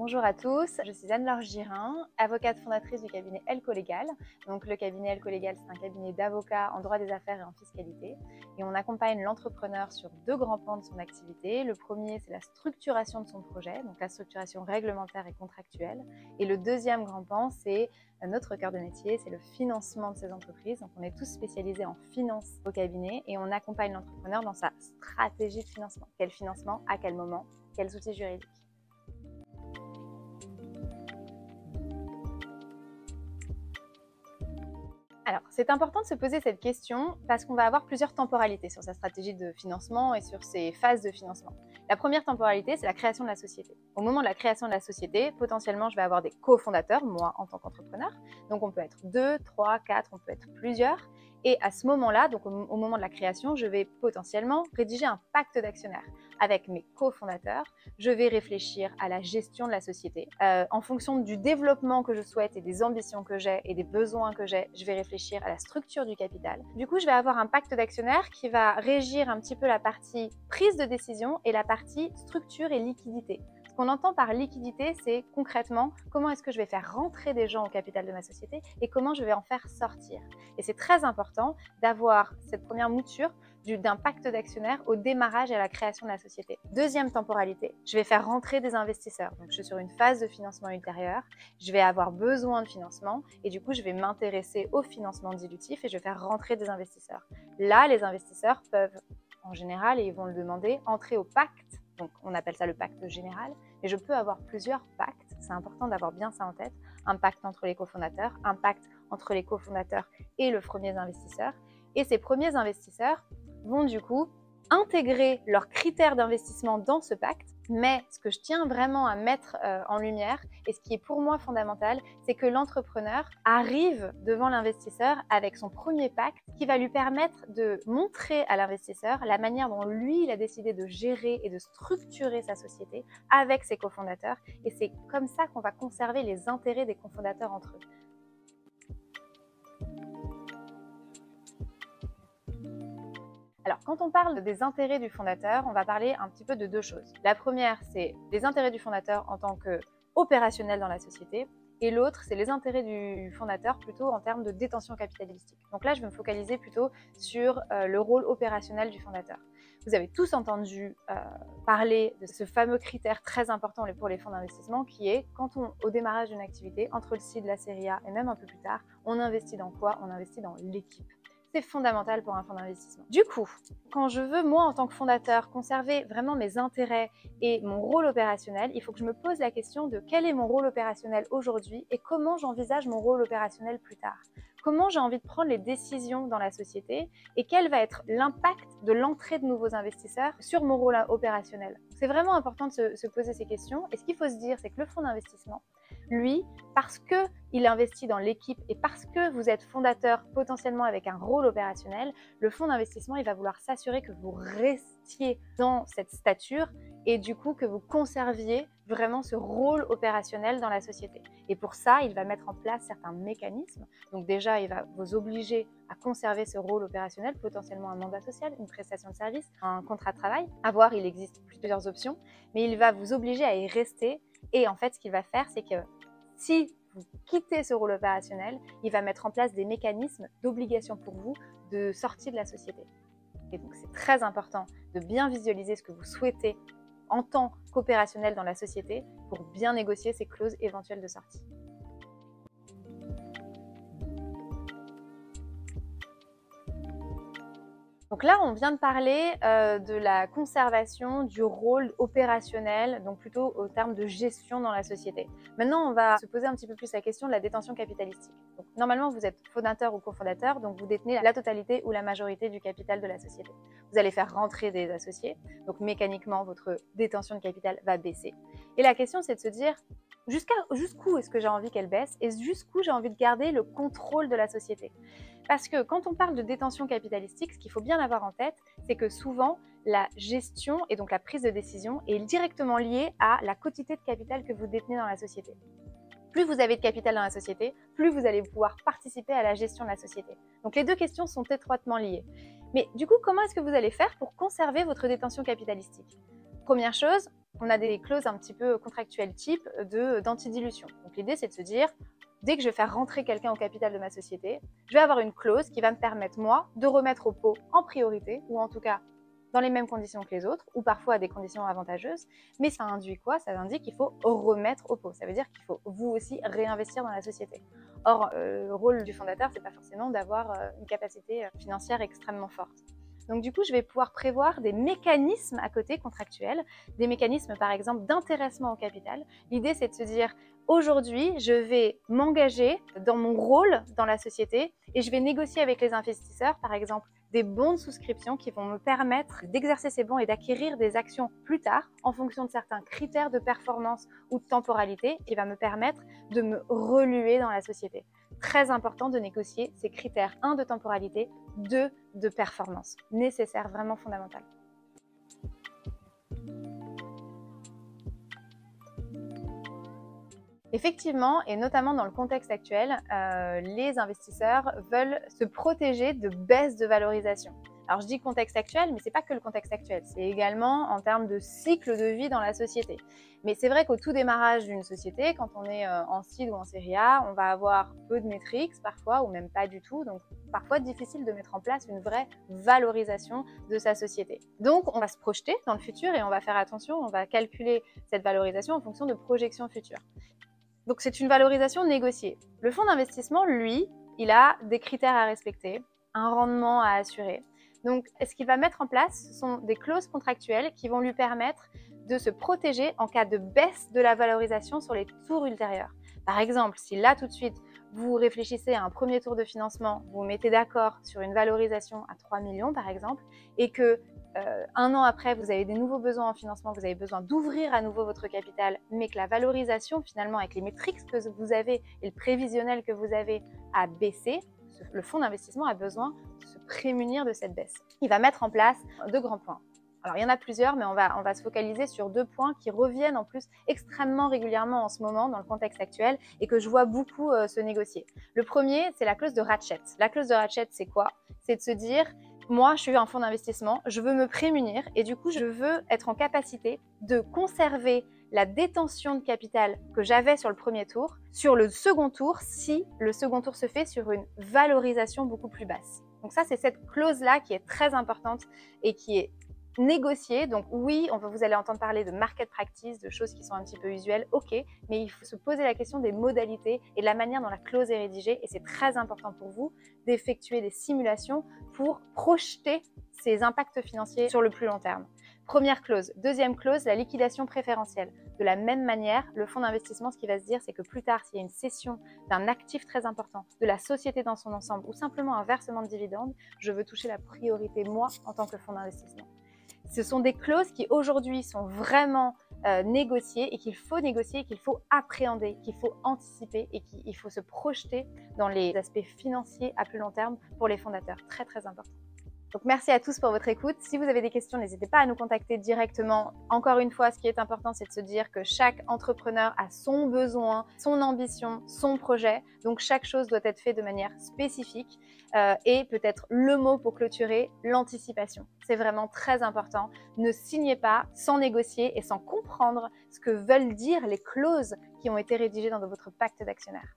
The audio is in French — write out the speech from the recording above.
Bonjour à tous, je suis Anne-Laure Girin, avocate fondatrice du cabinet Elco Légal. Donc le cabinet Elco Légal, c'est un cabinet d'avocats en droit des affaires et en fiscalité. Et on accompagne l'entrepreneur sur deux grands pans de son activité. Le premier, c'est la structuration de son projet, donc la structuration réglementaire et contractuelle. Et le deuxième grand pan, c'est notre cœur de métier, c'est le financement de ces entreprises. Donc on est tous spécialisés en finance au cabinet et on accompagne l'entrepreneur dans sa stratégie de financement. Quel financement, à quel moment, quels outils juridiques. Alors, c'est important de se poser cette question parce qu'on va avoir plusieurs temporalités sur sa stratégie de financement et sur ses phases de financement. La première temporalité, c'est la création de la société. Au moment de la création de la société, potentiellement, je vais avoir des cofondateurs, moi en tant qu'entrepreneur. Donc, on peut être 2, 3, 4, on peut être plusieurs. Et à ce moment-là, donc au moment de la création, je vais potentiellement rédiger un pacte d'actionnaires avec mes cofondateurs. Je vais réfléchir à la gestion de la société. En fonction du développement que je souhaite et des ambitions que j'ai et des besoins que j'ai, je vais réfléchir à la structure du capital. Du coup, je vais avoir un pacte d'actionnaires qui va régir un petit peu la partie prise de décision et la partie structure et liquidité. Ce qu'on entend par liquidité, c'est concrètement comment est-ce que je vais faire rentrer des gens au capital de ma société et comment je vais en faire sortir. Et c'est très important d'avoir cette première mouture d'un pacte d'actionnaires au démarrage et à la création de la société. Deuxième temporalité, je vais faire rentrer des investisseurs. Donc, je suis sur une phase de financement ultérieure. Je vais avoir besoin de financement et du coup, je vais m'intéresser au financement dilutif et je vais faire rentrer des investisseurs. Là, les investisseurs peuvent, en général, et ils vont le demander, entrer au pacte. Donc, on appelle ça le pacte général. Et je peux avoir plusieurs pactes. C'est important d'avoir bien ça en tête. Un pacte entre les cofondateurs, un pacte entre les cofondateurs et le premier investisseur. Et ces premiers investisseurs vont du coup intégrer leurs critères d'investissement dans ce pacte. Mais ce que je tiens vraiment à mettre en lumière et ce qui est pour moi fondamental, c'est que l'entrepreneur arrive devant l'investisseur avec son premier pacte qui va lui permettre de montrer à l'investisseur la manière dont lui, il a décidé de gérer et de structurer sa société avec ses cofondateurs. Et c'est comme ça qu'on va conserver les intérêts des cofondateurs entre eux. Alors, quand on parle des intérêts du fondateur, on va parler un petit peu de deux choses. La première, c'est les intérêts du fondateur en tant qu'opérationnel dans la société. Et l'autre, c'est les intérêts du fondateur plutôt en termes de détention capitalistique. Donc là, je vais me focaliser plutôt sur le rôle opérationnel du fondateur. Vous avez tous entendu parler de ce fameux critère très important pour les fonds d'investissement qui est quand au démarrage d'une activité, entre le seed, la série A et même un peu plus tard, on investit dans quoi? On investit dans l'équipe. C'est fondamental pour un fonds d'investissement. Du coup, quand je veux, moi, en tant que fondateur, conserver vraiment mes intérêts et mon rôle opérationnel, il faut que je me pose la question de quel est mon rôle opérationnel aujourd'hui et comment j'envisage mon rôle opérationnel plus tard. Comment j'ai envie de prendre les décisions dans la société et quel va être l'impact de l'entrée de nouveaux investisseurs sur mon rôle opérationnel. C'est vraiment important de se poser ces questions. Et ce qu'il faut se dire, c'est que le fonds d'investissement, lui, parce qu'il investit dans l'équipe et parce que vous êtes fondateur potentiellement avec un rôle opérationnel, le fonds d'investissement, il va vouloir s'assurer que vous restiez dans cette stature et du coup que vous conserviez vraiment ce rôle opérationnel dans la société. Et pour ça, il va mettre en place certains mécanismes. Donc déjà, il va vous obliger à conserver ce rôle opérationnel, potentiellement un mandat social, une prestation de service, un contrat de travail. À voir, il existe plusieurs options, mais il va vous obliger à y rester. Et en fait, ce qu'il va faire, c'est que si vous quittez ce rôle opérationnel, il va mettre en place des mécanismes d'obligation pour vous de sortie de la société. Et donc, c'est très important de bien visualiser ce que vous souhaitez en tant qu'opérationnel dans la société pour bien négocier ces clauses éventuelles de sortie. Donc là, on vient de parler de la conservation du rôle opérationnel, donc plutôt au terme de gestion dans la société. Maintenant, on va se poser un petit peu plus la question de la détention capitalistique. Donc, normalement, vous êtes fondateur ou cofondateur, donc vous détenez la totalité ou la majorité du capital de la société. Vous allez faire rentrer des associés, donc mécaniquement, votre détention de capital va baisser. Et la question, c'est de se dire jusqu'où est-ce que j'ai envie qu'elle baisse et jusqu'où j'ai envie de garder le contrôle de la société. Parce que quand on parle de détention capitalistique, ce qu'il faut bien avoir en tête, c'est que souvent, la gestion et donc la prise de décision est directement liée à la quantité de capital que vous détenez dans la société. Plus vous avez de capital dans la société, plus vous allez pouvoir participer à la gestion de la société. Donc les deux questions sont étroitement liées. Mais du coup, comment est-ce que vous allez faire pour conserver votre détention capitalistique? Première chose, on a des clauses un petit peu contractuelles type d'antidilution. Donc l'idée, c'est de se dire, dès que je vais faire rentrer quelqu'un au capital de ma société, je vais avoir une clause qui va me permettre, moi, de remettre au pot en priorité, ou en tout cas dans les mêmes conditions que les autres, ou parfois à des conditions avantageuses. Mais ça induit quoi? Ça indique qu'il faut remettre au pot. Ça veut dire qu'il faut vous aussi réinvestir dans la société. Or, le rôle du fondateur, c'est pas forcément d'avoir une capacité financière extrêmement forte. Donc du coup, je vais pouvoir prévoir des mécanismes à côté contractuels, des mécanismes par exemple d'intéressement au capital. L'idée, c'est de se dire, aujourd'hui, je vais m'engager dans mon rôle dans la société et je vais négocier avec les investisseurs, par exemple, des bons de souscription qui vont me permettre d'exercer ces bons et d'acquérir des actions plus tard en fonction de certains critères de performance ou de temporalité qui va me permettre de me reluer dans la société. Très important de négocier ces critères, 1 de temporalité, 2 de performance. Nécessaire, vraiment fondamental. Effectivement, et notamment dans le contexte actuel, les investisseurs veulent se protéger de baisse de valorisation. Alors je dis contexte actuel, mais ce n'est pas que le contexte actuel, c'est également en termes de cycle de vie dans la société. Mais c'est vrai qu'au tout démarrage d'une société, quand on est en seed ou en série A, on va avoir peu de métriques parfois, ou même pas du tout, donc parfois difficile de mettre en place une vraie valorisation de sa société. Donc on va se projeter dans le futur et on va faire attention, on va calculer cette valorisation en fonction de projections futures. Donc c'est une valorisation négociée. Le fonds d'investissement, lui, il a des critères à respecter, un rendement à assurer. Donc ce qu'il va mettre en place, ce sont des clauses contractuelles qui vont lui permettre de se protéger en cas de baisse de la valorisation sur les tours ultérieurs. Par exemple, si là tout de suite, vous réfléchissez à un premier tour de financement, vous vous mettez d'accord sur une valorisation à 3 millions par exemple, et que un an après, vous avez des nouveaux besoins en financement, vous avez besoin d'ouvrir à nouveau votre capital, mais que la valorisation, finalement, avec les métriques que vous avez et le prévisionnel que vous avez a baissé, le fonds d'investissement a besoin de se prémunir de cette baisse. Il va mettre en place 2 grands points. Alors, il y en a plusieurs, mais on va se focaliser sur 2 points qui reviennent en plus extrêmement régulièrement en ce moment dans le contexte actuel et que je vois beaucoup se négocier. Le premier, c'est la clause de ratchet. La clause de ratchet, c'est quoi? C'est de se dire, moi, je suis un fonds d'investissement, je veux me prémunir et du coup, je veux être en capacité de conserver la détention de capital que j'avais sur le premier tour, sur le second tour, si le second tour se fait sur une valorisation beaucoup plus basse. Donc ça, c'est cette clause-là qui est très importante et qui est négocier. Donc oui, vous allez entendre parler de market practice, de choses qui sont un petit peu usuelles, ok, mais il faut se poser la question des modalités et de la manière dont la clause est rédigée et c'est très important pour vous d'effectuer des simulations pour projeter ces impacts financiers sur le plus long terme. Première clause. Deuxième clause, la liquidation préférentielle. De la même manière, le fonds d'investissement, ce qu'il va se dire, c'est que plus tard, s'il y a une cession d'un actif très important, de la société dans son ensemble ou simplement un versement de dividendes, je veux toucher la priorité, moi, en tant que fonds d'investissement. Ce sont des clauses qui aujourd'hui sont vraiment négociées et qu'il faut négocier, qu'il faut appréhender, qu'il faut anticiper et qu'il faut se projeter dans les aspects financiers à plus long terme pour les fondateurs. Très, très important. Donc merci à tous pour votre écoute. Si vous avez des questions, n'hésitez pas à nous contacter directement. Encore une fois, ce qui est important, c'est de se dire que chaque entrepreneur a son besoin, son ambition, son projet. Donc chaque chose doit être faite de manière spécifique et peut-être le mot pour clôturer, l'anticipation. C'est vraiment très important. Ne signez pas sans négocier et sans comprendre ce que veulent dire les clauses qui ont été rédigées dans votre pacte d'actionnaires.